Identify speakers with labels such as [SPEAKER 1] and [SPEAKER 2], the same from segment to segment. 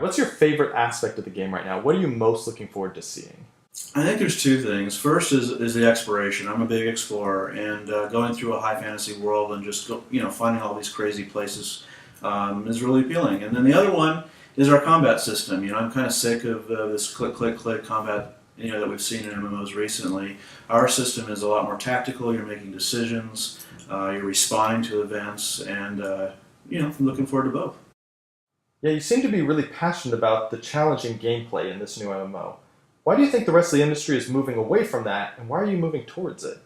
[SPEAKER 1] what's your favorite aspect of the game right now? What are you most looking forward to seeing?
[SPEAKER 2] I think there's two things. First is the exploration. I'm a big explorer, and going through a high fantasy world and just finding all these crazy places is really appealing. And then the other one is our combat system. I'm kind of sick of this click combat that we've seen in MMOs recently. Our system is a lot more tactical. You're making decisions, you're responding to events, and I'm looking forward to both.
[SPEAKER 1] Yeah, you seem to be really passionate about the challenging gameplay in this new MMO. Why do you think the rest of the industry is moving away from that, and why are you moving towards it?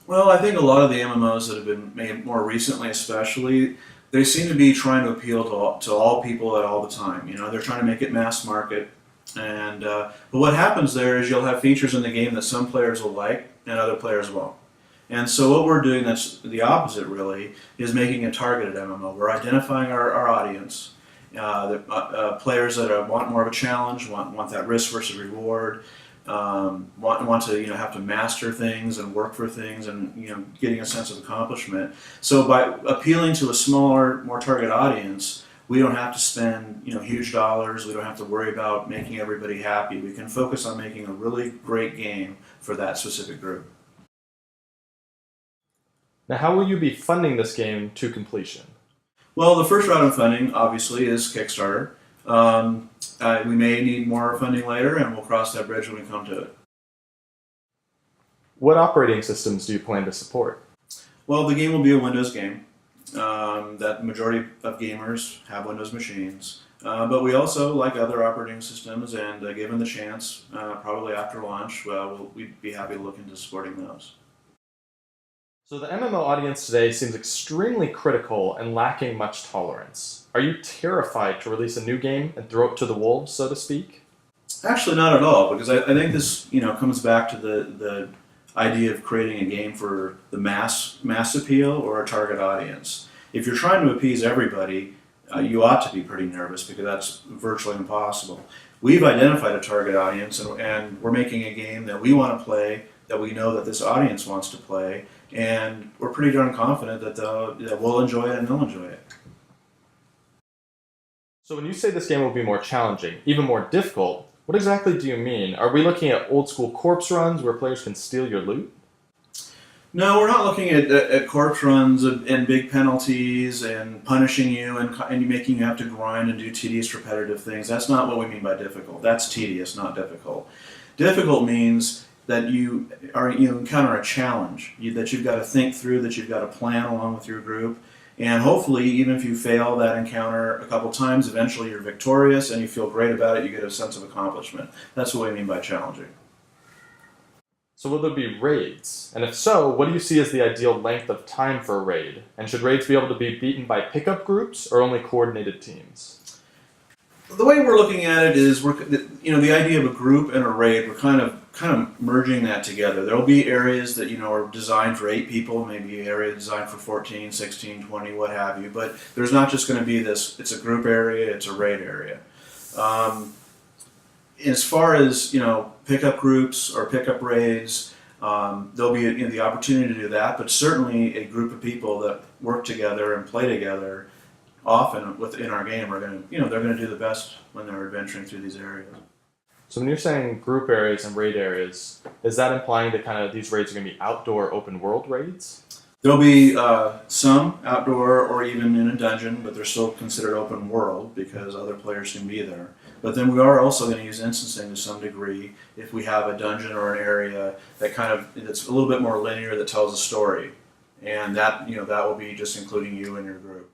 [SPEAKER 2] Well, I think a lot of the MMOs that have been made more recently especially, they seem to be trying to appeal to all people at all the time. They're trying to make it mass market. And but what happens there is you'll have features in the game that some players will like and other players won't. And so what we're doing that's the opposite really is making a targeted MMO. We're identifying our audience, players that want more of a challenge, want that risk versus reward, want to have to master things and work for things and getting a sense of accomplishment. So by appealing to a smaller, more targeted audience, we don't have to spend huge dollars. We don't have to worry about making everybody happy. We can focus on making a really great game for that specific group.
[SPEAKER 1] Now, how will you be funding this game to completion?
[SPEAKER 2] Well, the first round of funding, obviously, is Kickstarter. We may need more funding later, and we'll cross that bridge when we come to it.
[SPEAKER 1] What operating systems do you plan to support?
[SPEAKER 2] Well, the game will be a Windows game. That majority of gamers have Windows machines. But we also like other operating systems, and given the chance, probably after launch, we'd be happy to look into supporting those.
[SPEAKER 1] So the MMO audience today seems extremely critical and lacking much tolerance. Are you terrified to release a new game and throw it to the wolves, so to speak?
[SPEAKER 2] Actually, not at all, because I think this comes back to the idea of creating a game for the mass appeal or a target audience. If you're trying to appease everybody, you ought to be pretty nervous because that's virtually impossible. We've identified a target audience, and we're making a game that we want to play, that we know that this audience wants to play, and we're pretty darn confident that we'll enjoy it and they'll enjoy it.
[SPEAKER 1] So when you say this game will be more challenging, even more difficult, what exactly do you mean? Are we looking at old school corpse runs where players can steal your loot?
[SPEAKER 2] No, we're not looking at corpse runs and big penalties and punishing you and making you have to grind and do tedious repetitive things. That's not what we mean by difficult. That's tedious, not difficult. Difficult means that you encounter a challenge, that you've got to think through, that you've got to plan along with your group. And hopefully, even if you fail that encounter a couple times, eventually you're victorious and you feel great about it, you get a sense of accomplishment. That's what we mean by challenging.
[SPEAKER 1] So will there be raids? And if so, what do you see as the ideal length of time for a raid? And should raids be able to be beaten by pickup groups or only coordinated teams?
[SPEAKER 2] The way we're looking at it is, the idea of a group and a raid, we're kind of merging that together. There'll be areas that are designed for 8 people, maybe an area designed for 14, 16, 20, what have you. But there's not just going to be this. It's a group area. It's a raid area. As far as pickup groups or pickup raids, there'll be the opportunity to do that. But certainly, a group of people that work together and play together often within our game are going to they're going to do the best when they're adventuring through these areas.
[SPEAKER 1] So when you're saying group areas and raid areas, is that implying that these raids are going to be outdoor open world raids?
[SPEAKER 2] There'll be some outdoor or even in a dungeon, but they're still considered open world because other players can be there. But then we are also going to use instancing to some degree if we have a dungeon or an area that's a little bit more linear that tells a story, and that that will be just including you and your group.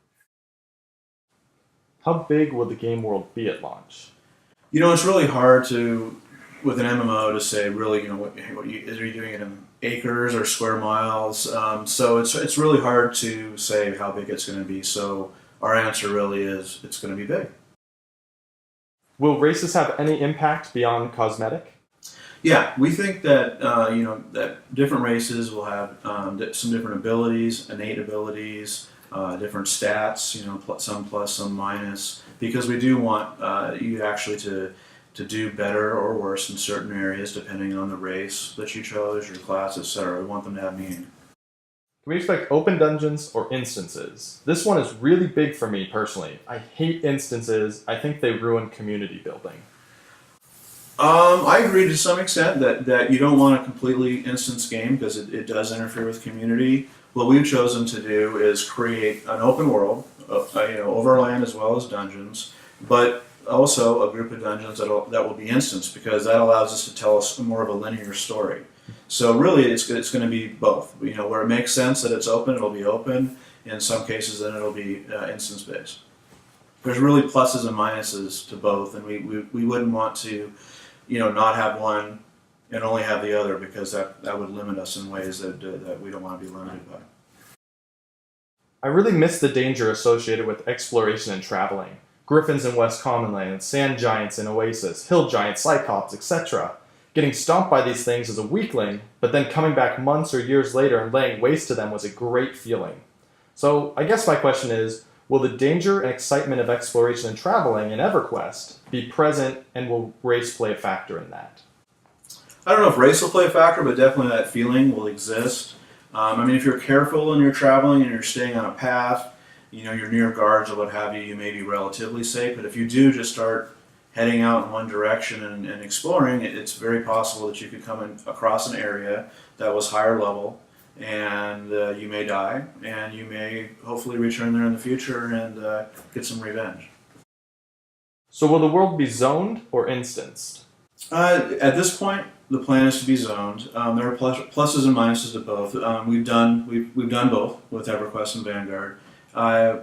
[SPEAKER 1] How big will the game world be at launch?
[SPEAKER 2] It's really hard with an MMO to say really, are you doing it in acres or square miles? So it's really hard to say how big it's going to be. So our answer really is it's going to be big.
[SPEAKER 1] Will races have any impact beyond cosmetic?
[SPEAKER 2] Yeah, we think that that different races will have some different abilities, innate abilities, different stats. Some plus, some minus, because we do want you actually to do better or worse in certain areas depending on the race that you chose, your class, etc. We want them to have meaning.
[SPEAKER 1] Can we expect open dungeons or instances? This one is really big for me personally. I hate instances. I think they ruin community building.
[SPEAKER 2] I agree to some extent that you don't want a completely instance game because it does interfere with community. What we've chosen to do is create an open world, overland as well as dungeons, but also a group of dungeons that will be instance because that allows us to tell us more of a linear story. So really, it's going to be both. Where it makes sense that it's open, it'll be open. In some cases, then it'll be instance based. There's really pluses and minuses to both, and we wouldn't want to not have one and only have the other because that would limit us in ways that we don't want to be limited by.
[SPEAKER 1] I really miss the danger associated with exploration and traveling. Griffins in West Commonland, sand giants in Oasis, hill giants, cyclops, etc. Getting stomped by these things as a weakling, but then coming back months or years later and laying waste to them was a great feeling. So I guess my question is, will the danger and excitement of exploration and traveling in EverQuest be present, and will race play a factor in that?
[SPEAKER 2] I don't know if race will play a factor, but definitely that feeling will exist. If you're careful and you're traveling and you're staying on a path, you're near guards or what have you, you may be relatively safe. But if you do just start heading out in one direction and exploring, it's very possible that you could come across an area that was higher level, and you may die, and you may hopefully return there in the future and get some revenge.
[SPEAKER 1] So will the world be zoned or instanced?
[SPEAKER 2] At this point, the plan is to be zoned. There are pluses and minuses to both. We've done both with EverQuest and Vanguard.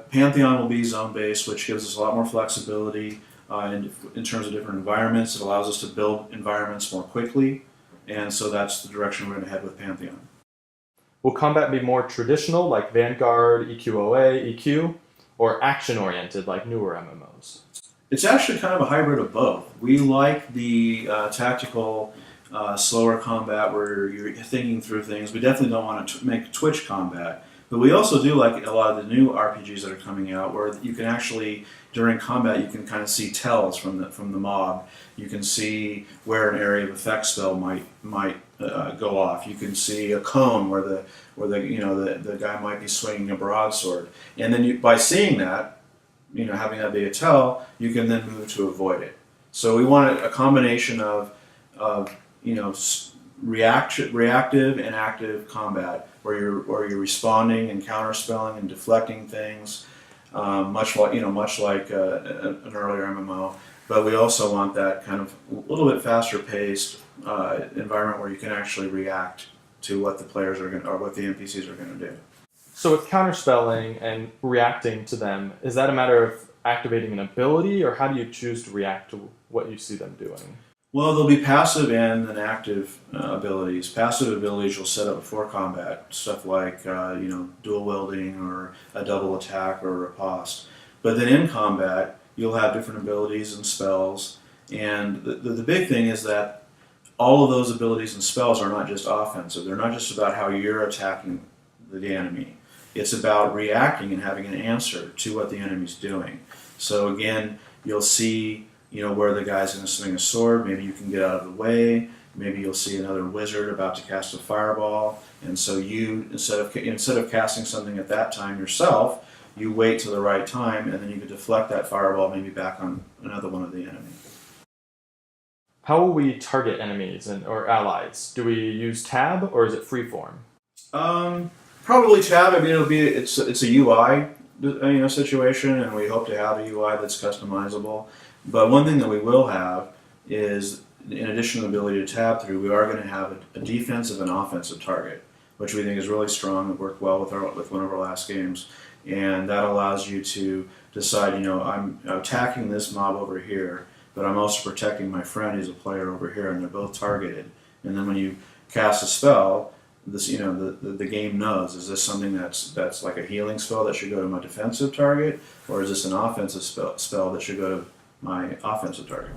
[SPEAKER 2] Pantheon will be zone-based, which gives us a lot more flexibility in terms of different environments. It allows us to build environments more quickly, and so that's the direction we're going to head with Pantheon.
[SPEAKER 1] Will combat be more traditional, like Vanguard, EQOA, EQ, or action-oriented, like newer MMOs?
[SPEAKER 2] It's actually kind of a hybrid of both. We like the tactical, slower combat where you're thinking through things. We definitely don't want to make Twitch combat. But we also do like a lot of the new RPGs that are coming out where you can actually, during combat, you can kind of see tells from the mob. You can see where an area of effect spell might go off. You can see a cone where the guy might be swinging a broadsword. And then by seeing that, having that be a tell, you can then move to avoid it. So we want a combination of reactive and active combat, where you're responding and counterspelling and deflecting things, much like an earlier MMO. But we also want that kind of a little bit faster paced environment where you can actually react to what the players are going or what the NPCs are going to do.
[SPEAKER 1] So with counterspelling and reacting to them, is that a matter of activating an ability, or how do you choose to react to what you see them doing?
[SPEAKER 2] Well, there'll be passive and then active abilities. Passive abilities you'll set up before combat, stuff like dual wielding or a double attack or a riposte. But then in combat, you'll have different abilities and spells. And the big thing is that all of those abilities and spells are not just offensive. They're not just about how you're attacking the enemy. It's about reacting and having an answer to what the enemy's doing. So again, you'll see where the guy's going to swing a sword. Maybe you can get out of the way. Maybe you'll see another wizard about to cast a fireball, and so you instead of casting something at that time yourself, you wait till the right time, and then you can deflect that fireball maybe back on another one of the enemy.
[SPEAKER 1] How will we target enemies or allies? Do we use tab, or is it freeform?
[SPEAKER 2] Probably tab. It's a UI situation, and we hope to have a UI that's customizable. But one thing that we will have is, in addition to the ability to tab through, we are going to have a defensive and offensive target, which we think is really strong. It worked well with one of our last games, and that allows you to decide, I'm attacking this mob over here, but I'm also protecting my friend who's a player over here, and they're both targeted. And then when you cast a spell, this the game knows, is this something that's like a healing spell that should go to my defensive target, or is this an offensive spell that should go to my offensive target?